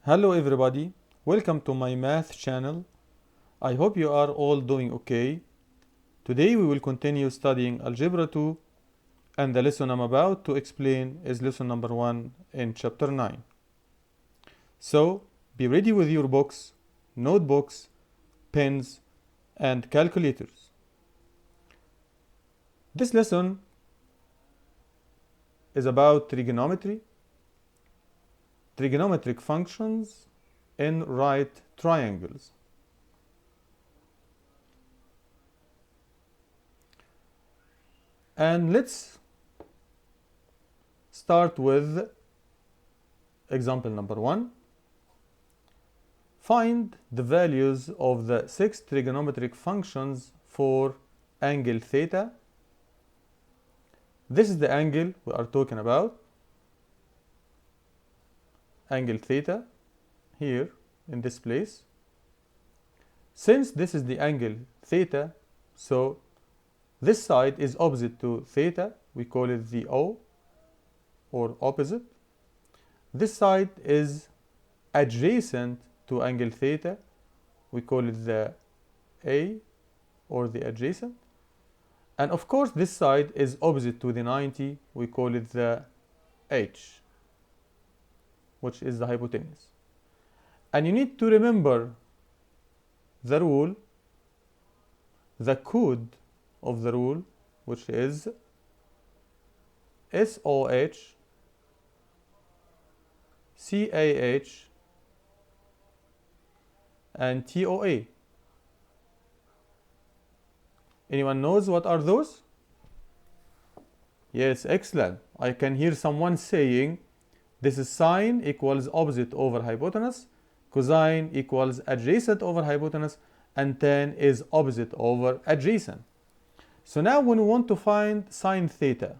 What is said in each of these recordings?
Hello everybody, welcome to my math channel. I hope you are all doing okay. Today we will continue studying Algebra 2 and the lesson I'm about to explain is lesson number 1 in chapter 9. So be ready with your books, notebooks, pens and calculators. This lesson is about trigonometry, trigonometric functions in right triangles. And let's start with example number 1. Find the values of the 6 trigonometric functions for angle theta. This is the angle we are talking about. Angle theta here in this place. Since this is the angle theta, so this side is opposite to theta. We call it the O or opposite. This side is adjacent to angle theta. We call it the A or the adjacent. And of course this side is opposite to the 90. We call it the H, which is the hypotenuse. And you need to remember the rule, the code of the rule, which is SOH, CAH, and TOA. Anyone knows what are those? Yes, excellent. I can hear someone saying this is sine equals opposite over hypotenuse, cosine equals adjacent over hypotenuse, and tan is opposite over adjacent. So now when we want to find sine theta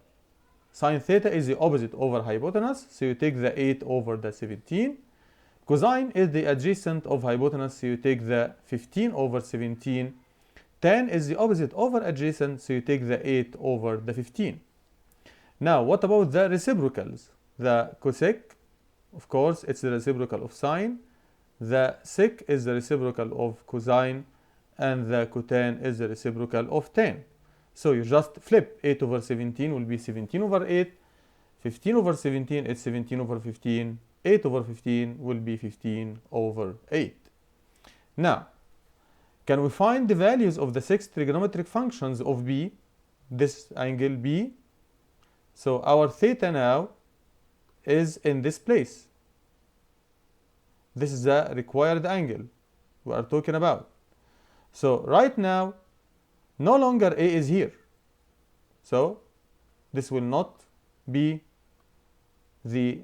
is the opposite over hypotenuse, so you take the 8 over the 17. Cosine is the adjacent of hypotenuse, so you take the 15 over 17. Tan is the opposite over adjacent, so you take the 8 over the 15. Now, what about the reciprocals? The cosec, of course, it's the reciprocal of sine. The sec is the reciprocal of cosine, and the cotan is the reciprocal of tan. So you just flip 8 over 17 will be 17 over 8. 15 over 17 is 17 over 15. 8 over 15 will be 15 over 8. Now, can we find the values of the 6 trigonometric functions of B, this angle B? So our theta now is in this place. This is the required angle we are talking about. So right now, no longer A is here. So this will not be the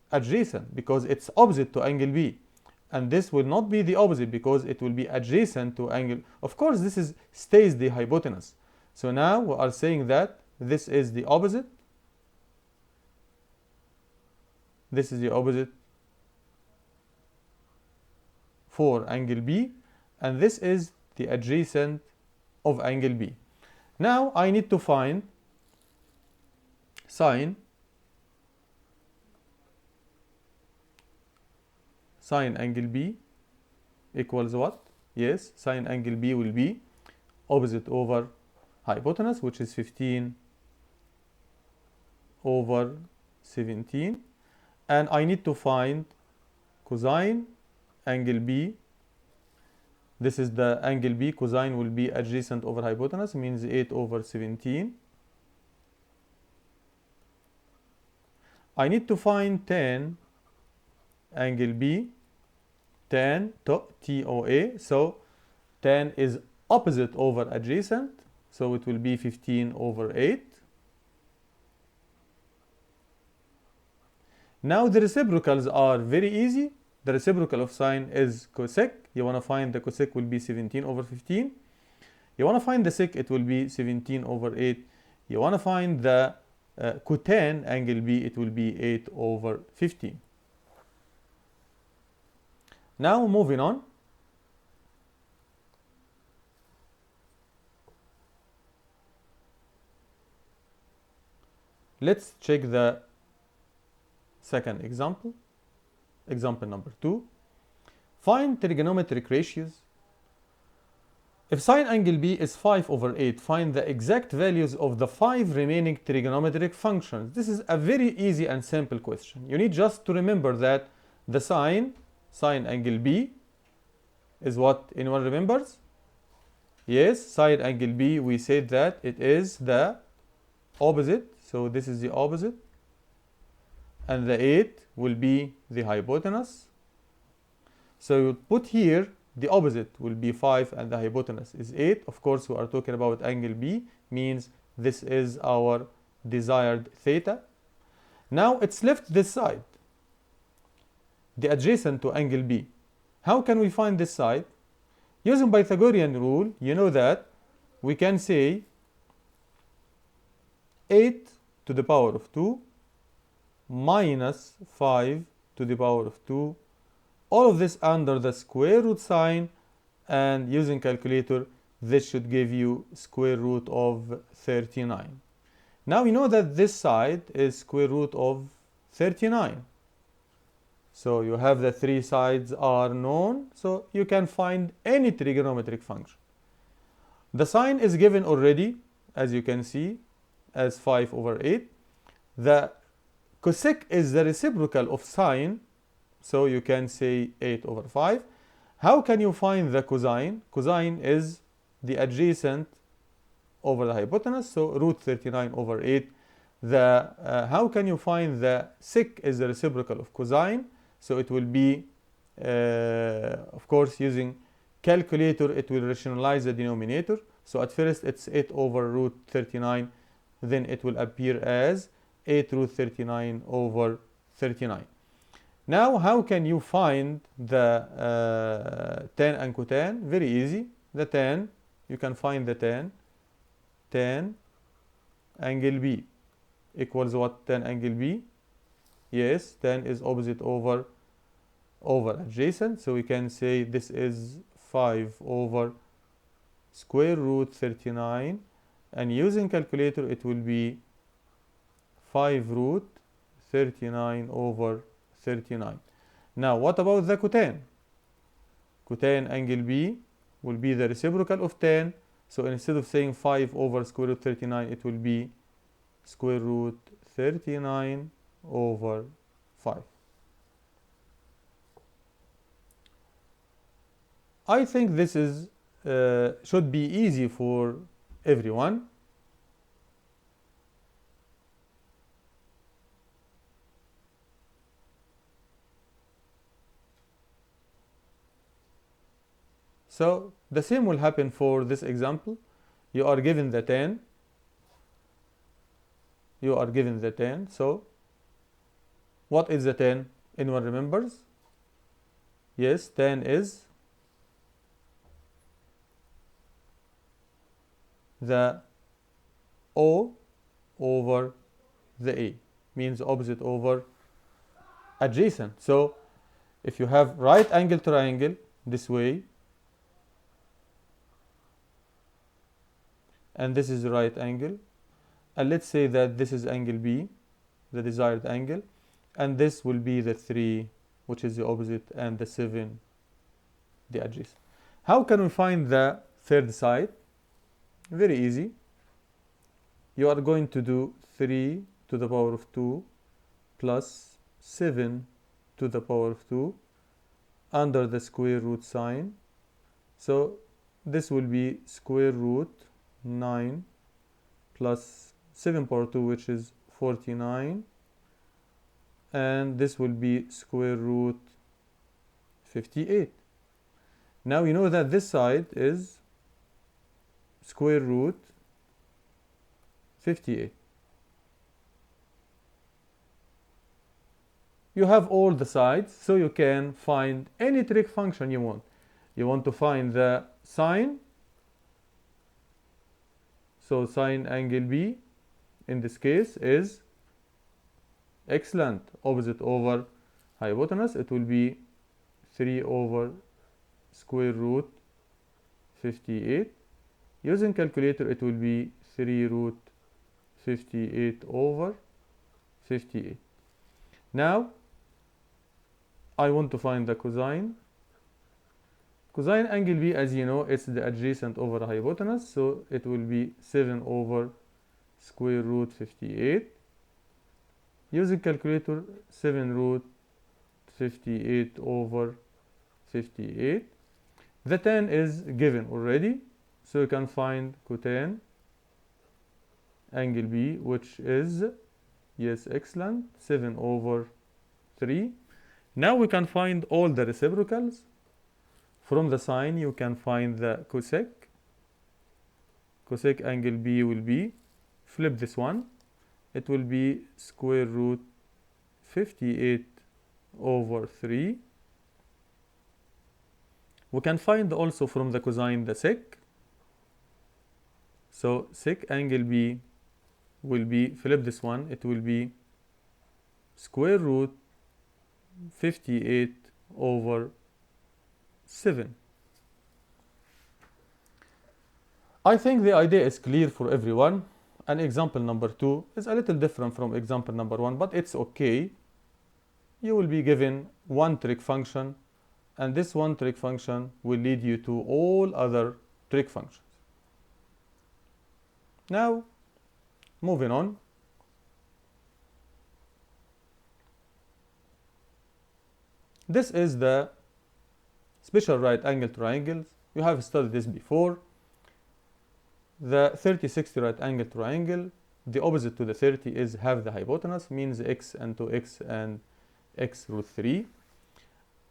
adjacent because it's opposite to angle B. And this will not be the opposite because it will be adjacent to angle. Of course, this stays the hypotenuse. So now we are saying that this is the opposite. This is the opposite for angle B. And this is the adjacent of angle B. Now I need to find sine angle B equals what? Yes, sine angle B will be opposite over hypotenuse, which is 15 over 17. And I need to find cosine angle B. This is the angle B. Cosine will be adjacent over hypotenuse, means 8 over 17. I need to find tan angle B. Tan, TOA. So tan is opposite over adjacent. So it will be 15 over 8. Now the reciprocals are very easy. The reciprocal of sine is cosec. You want to find the cosec will be 17 over 15. You want to find the sec, it will be 17 over 8. You want to find the cotan angle B, it will be 8 over 15. Now moving on. Let's check the second example. Example number 2. Find trigonometric ratios. If sine angle B is 5 over 8, find the exact values of the 5 remaining trigonometric functions. This is a very easy and simple question. You need just to remember that the sine angle B is what? Anyone remembers? Yes, sine angle B, we said that it is the opposite. So this is the opposite. And the 8 will be the hypotenuse. So you put here the opposite will be 5 and the hypotenuse is 8. Of course, we are talking about angle B, means this is our desired theta. Now it's left this side, the adjacent to angle B. How can we find this side? Using Pythagorean rule, you know that we can say 8 to the power of 2 minus 5 to the power of 2. All of this under the square root sign, and using calculator, this should give you square root of 39. Now we know that this side is square root of 39. So you have the three sides are known, so you can find any trigonometric function. The sine is given already, as you can see, as 5 over 8. The cosec is the reciprocal of sine, so you can say 8 over 5. How can you find the cosine? Cosine is the adjacent over the hypotenuse, so root 39 over 8. How can you find the sec is the reciprocal of cosine? So it will be, of course, using calculator, it will rationalize the denominator. So at first it's 8 over root 39, then it will appear as 8 root 39 over 39. Now, how can you find the tan and cotan? Very easy. The tan, you can find the tan angle B equals what? Tan angle B. Yes, tan is opposite over adjacent. So we can say this is 5 over square root 39. And using calculator, it will be 5 root 39 over 39. Now, what about the cotan? Cotan angle B will be the reciprocal of tan. So instead of saying 5 over square root 39, it will be square root 39 over 5. I think this is should be easy for everyone. So the same will happen for this example. You are given the tan. So what is the tan? Anyone remembers? Yes, tan is the O over the A, means opposite over adjacent. So if you have right angle triangle this way, and this is the right angle, and let's say that this is angle B, the desired angle, and this will be the 3, which is the opposite, and the 7, the adjacent. How can we find the third side? Very easy. You are going to do 3 to the power of 2 plus 7 to the power of 2 under the square root sign. So this will be square root 9 plus 7 power 2, which is 49, and this will be square root 58. Now you know that this side is square root 58. You have all the sides, so you can find any trig function you want. You want to find the sine, so sine angle B in this case is excellent, opposite over hypotenuse. It will be 3 over square root 58. Using calculator, it will be 3 root 58 over 58. Now, I want to find the cosine. Cosine angle B, as you know, it's the adjacent over hypotenuse, so it will be 7 over square root 58. Using calculator, 7 root 58 over 58. The tan is given already, so you can find cotan angle B, which is, yes, excellent, 7 over 3. Now we can find all the reciprocals. From the sine, you can find the cosec. Cosec angle B will be, flip this one, it will be square root 58 over 3. We can find also from the cosine the sec. So sec angle B will be, flip this one, it will be square root 58 over 7. I think the idea is clear for everyone. And example number 2 is a little different from example number 1, but it's okay. You will be given one trig function, and this one trig function will lead you to all other trig functions. Now, moving on. This is the special right angle triangles. You have studied this before. The 30-60 right angle triangle, the opposite to the 30 is half the hypotenuse, means x and 2x and x root 3.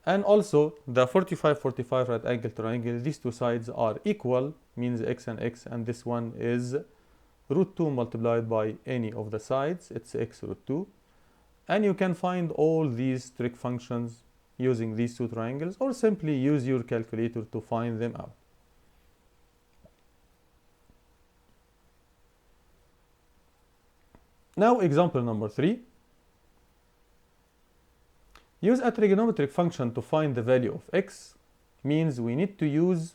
And also the 45-45 right angle triangle, these two sides are equal, means x, and this one is root 2 multiplied by any of the sides, it's x root 2. And you can find all these trig functions using these two triangles, or simply use your calculator to find them out. Now example number 3. Use a trigonometric function to find the value of x, means we need to use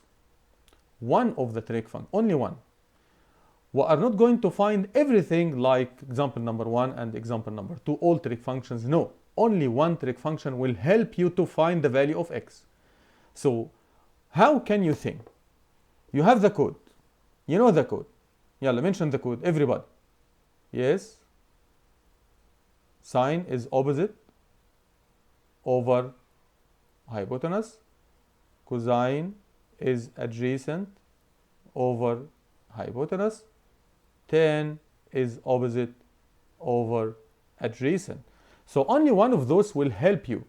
one of the trig functions, only one. We are not going to find everything like example number 1 and example number 2, all trig functions, no. Only one trig function will help you to find the value of x. So how can you think? You have the code, you know the code. Yalla, mention the code, everybody. Yes. Sine is opposite over hypotenuse. Cosine is adjacent over hypotenuse. Tan is opposite over adjacent. So only one of those will help you.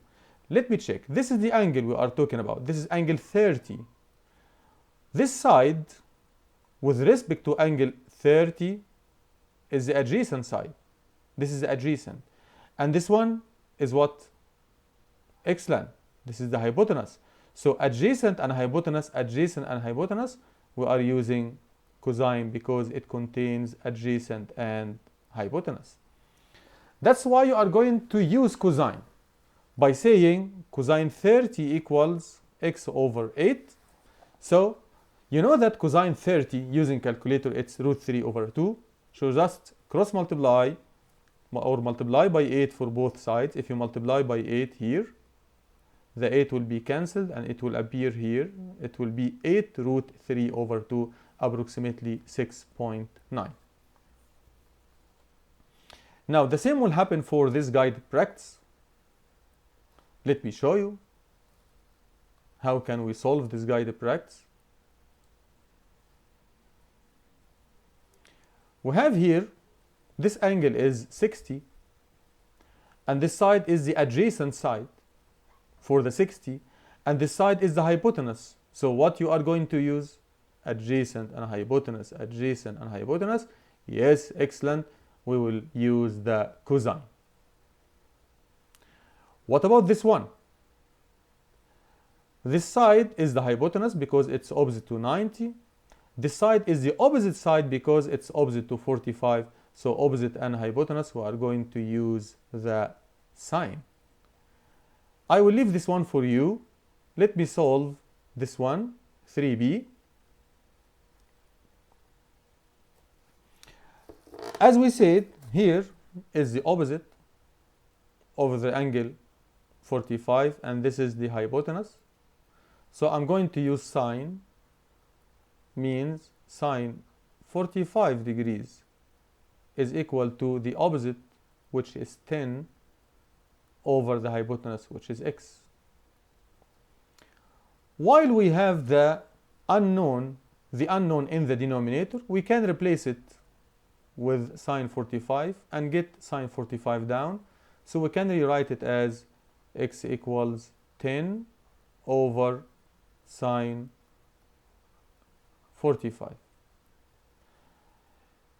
Let me check. This is the angle we are talking about. This is angle 30. This side, with respect to angle 30, is the adjacent side. This is the adjacent. And this one is what? Excellent. This is the hypotenuse. So adjacent and hypotenuse, we are using cosine because it contains adjacent and hypotenuse. That's why you are going to use cosine by saying cosine 30 equals x over 8. So you know that cosine 30 using calculator, it's root 3 over 2. So just cross multiply or multiply by 8 for both sides. If you multiply by 8 here, the 8 will be cancelled and it will appear here. It will be 8 root 3 over 2, approximately 6.9. Now the same will happen for this guided practice. Let me show you how can we solve this guided practice. We have here, this angle is 60, and this side is the adjacent side for the 60, and this side is the hypotenuse. So what you are going to use? Adjacent and hypotenuse, adjacent and hypotenuse. Yes, excellent. We will use the cosine. What about this one? This side is the hypotenuse because it's opposite to 90. This side is the opposite side because it's opposite to 45. So opposite and hypotenuse, we are going to use the sine. I will leave this one for you. Let me solve this one, 3b. As we said, here is the opposite of the angle 45, and this is the hypotenuse. So I'm going to use sine, means sine 45 degrees is equal to the opposite, which is 10 over the hypotenuse, which is x. While we have the unknown in the denominator, we can replace it with sine 45 and get sine 45 down. So we can rewrite it as x equals 10 over sine 45.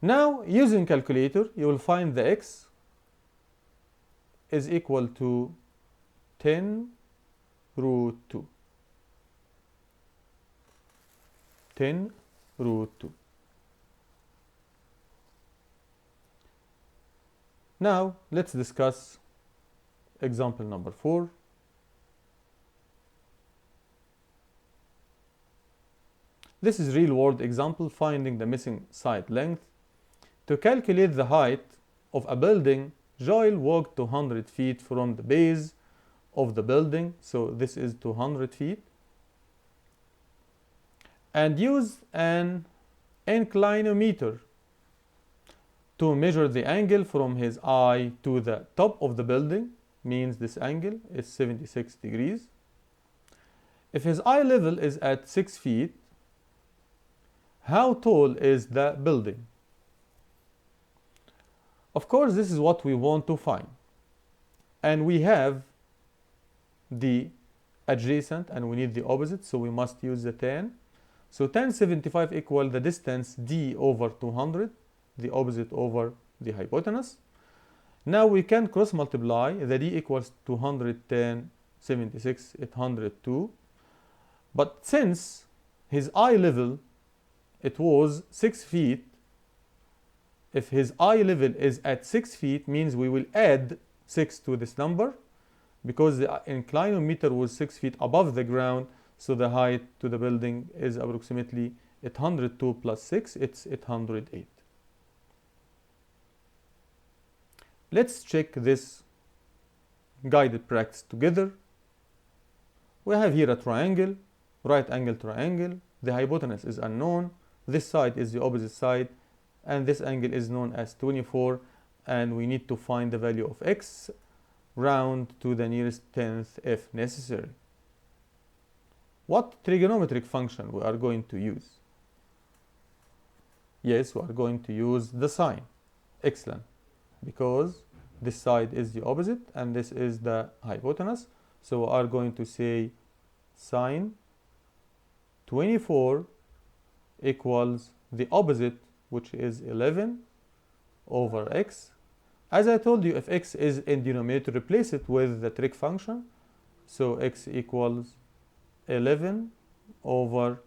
Now, using calculator, you will find the x is equal to 10 root 2. 10 root 2. Now, let's discuss example number 4. This is real-world example finding the missing side length. To calculate the height of a building, Joel walked 200 feet from the base of the building, so this is 200 feet, and used an inclinometer to measure the angle from his eye to the top of the building, means this angle is 76 degrees. If his eye level is at 6 feet, how tall is the building? Of course, this is what we want to find. And we have the adjacent and we need the opposite, so we must use the tan. So tan 75 equal the distance d over 200, the opposite over the hypotenuse. Now we can cross multiply, the d equals 210, 76, 802. But since his eye level, it was 6 feet, if his eye level is at 6 feet, means we will add 6 to this number, because the inclinometer was 6 feet above the ground, so the height to the building is approximately 802 plus 6, it's 808. Let's check this guided practice together. We have here a triangle, right angle triangle, the hypotenuse is unknown, this side is the opposite side, and this angle is known as 24, and we need to find the value of x, round to the nearest tenth if necessary. What trigonometric function we are going to use? Yes, we are going to use the sine. Excellent. Because this side is the opposite and this is the hypotenuse. So we are going to say sine 24 equals the opposite, which is 11 over x. As I told you, if x is in denominator, replace it with the trig function. So x equals 11 over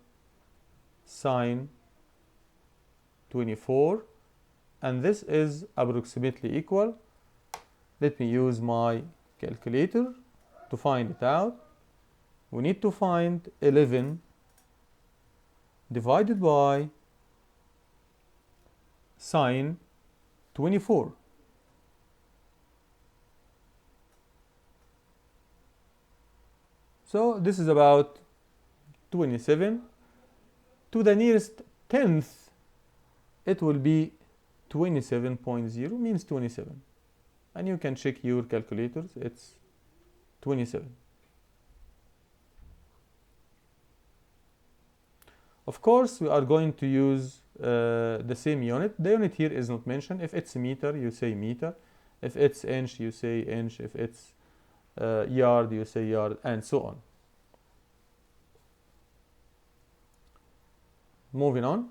sine 24, and this is approximately equal. Let me use my calculator to find it out. We need to find 11 divided by sine 24. So this is about 27. To the nearest tenth, it will be 27.0, means 27. And you can check your calculators, it's 27. Of course, we are going to use the same unit. The unit here is not mentioned. If it's meter, you say meter. If it's inch, you say inch. If it's yard, you say yard, and so on. Moving on.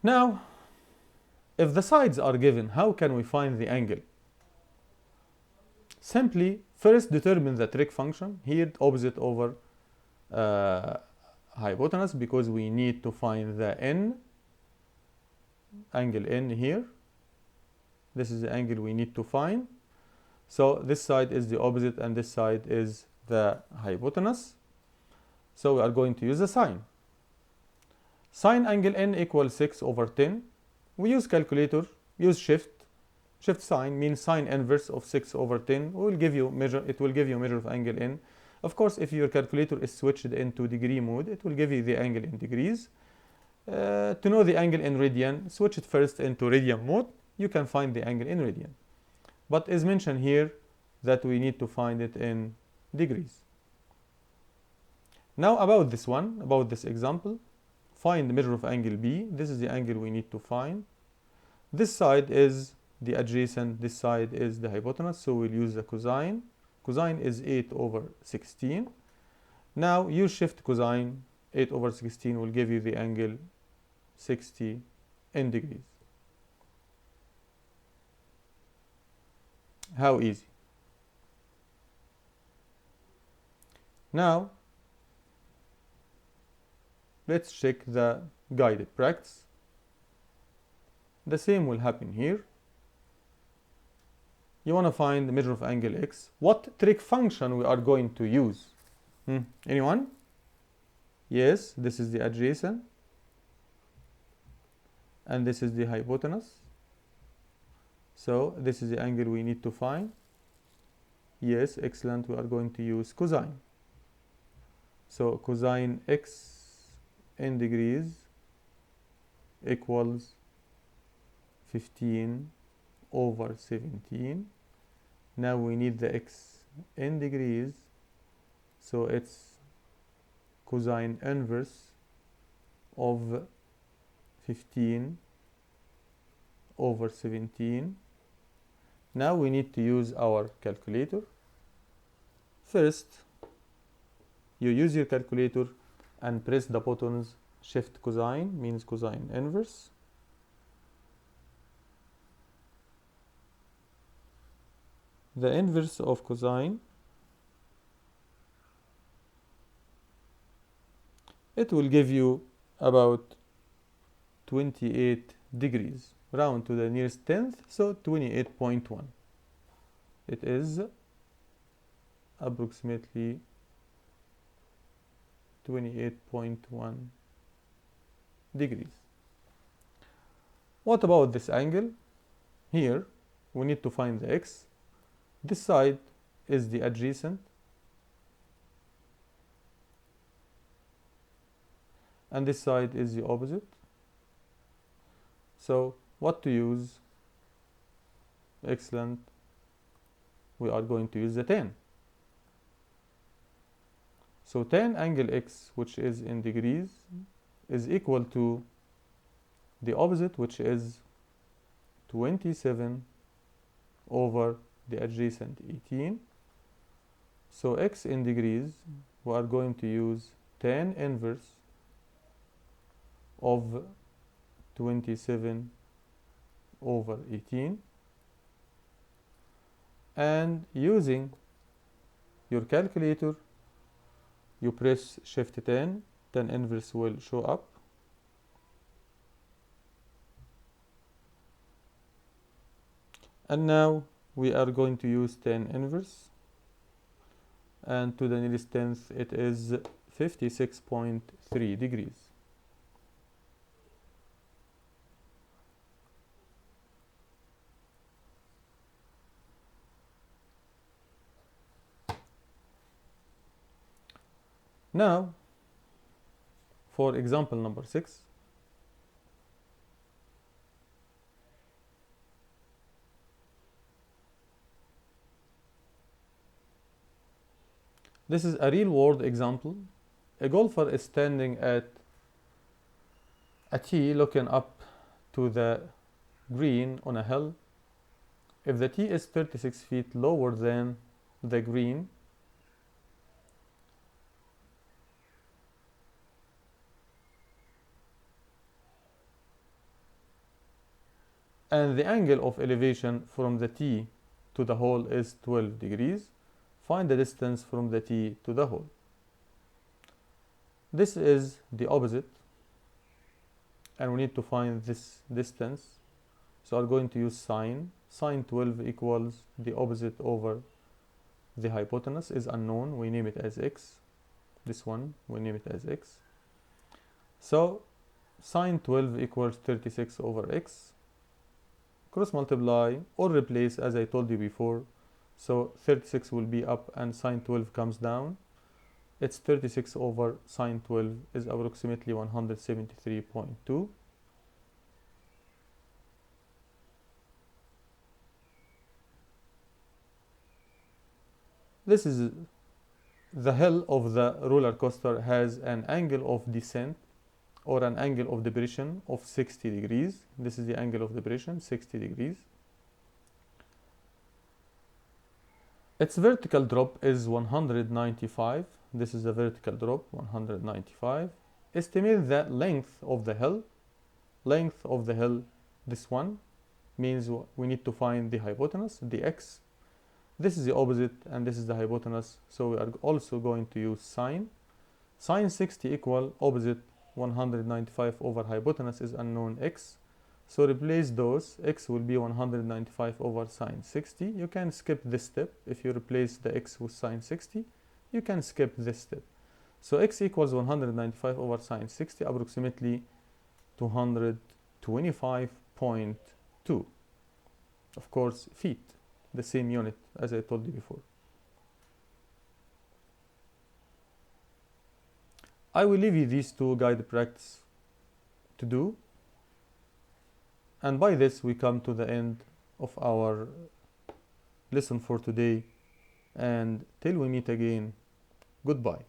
Now, if the sides are given, how can we find the angle? Simply, first determine the trig function, here opposite over hypotenuse, because we need to find the n, angle n here. This is the angle we need to find. So this side is the opposite and this side is the hypotenuse. So we are going to use the sine. Sine angle n equals 6 over 10. We use calculator, use shift. Shift sign means sine inverse of 6 over 10. It will give you measure of angle n. Of course, if your calculator is switched into degree mode, it will give you the angle in degrees. To know the angle in radian, switch it first into radian mode. You can find the angle in radian. But as mentioned here, that we need to find it in degrees. Now about this one, about this example, find the measure of angle B. This is the angle we need to find. This side is the adjacent, this side is the hypotenuse, so we'll use the cosine. Cosine is 8 over 16. Now use shift cosine, 8 over 16 will give you the angle 60 in degrees. How easy. Now let's check the guided practice. The same will happen here. You want to find the measure of angle x. What trig function we are going to use? Anyone? Yes, this is the adjacent. And this is the hypotenuse. So this is the angle we need to find. Yes, excellent. We are going to use cosine. So cosine x in degrees equals 15 over 17. Now we need the x in degrees, so it's cosine inverse of 15 over 17. Now we need to use our calculator. First, you use your calculator and press the buttons shift cosine, means cosine inverse. The inverse of cosine, it will give you about 28 degrees, round to the nearest tenth, so 28.1. It is approximately 28.1 degrees. What about this angle? Here we need to find the x. This side is the adjacent, and this side is the opposite. So what to use? Excellent. We are going to use the tan. So tan angle x, which is in degrees, is equal to the opposite, which is 27 over the adjacent 18. So x in degrees, we are going to use tan inverse of 27 over 18, and using your calculator, you press shift tan inverse will show up. And now we are going to use tan inverse, and to the nearest tenth it is 56.3 degrees. Now for example number 6, this is a real world example. A golfer is standing at a tee looking up to the green on a hill. If the tee is 36 feet lower than the green, and the angle of elevation from the tee to the hole is 12 degrees, find the distance from the tee to the hole. This is the opposite, and we need to find this distance. So I'm going to use sine. Sine 12 equals the opposite over the hypotenuse is unknown. We name it as x. This one, we name it as x. So sine 12 equals 36 over x. Cross multiply or replace as I told you before. So 36 will be up and sine 12 comes down. It's 36 over sine 12 is approximately 173.2. This is the hill of the roller coaster has an angle of descent or an angle of depression of 60 degrees. This is the angle of depression, 60 degrees. Its vertical drop is 195. This is the vertical drop, 195. Estimate the length of the hill. Length of the hill, this one, means we need to find the hypotenuse, the x. This is the opposite and this is the hypotenuse. So we are also going to use sine. Sine 60 equal opposite 195 over hypotenuse is unknown x. So replace those. X will be 195 over sine 60. You can skip this step. If you replace the x with sine 60, you can skip this step. So x equals 195 over sine 60, approximately 225.2. Of course, feet, the same unit as I told you before. I will leave you these two guided practice to do. And by this we come to the end of our lesson for today. And till we meet again, goodbye.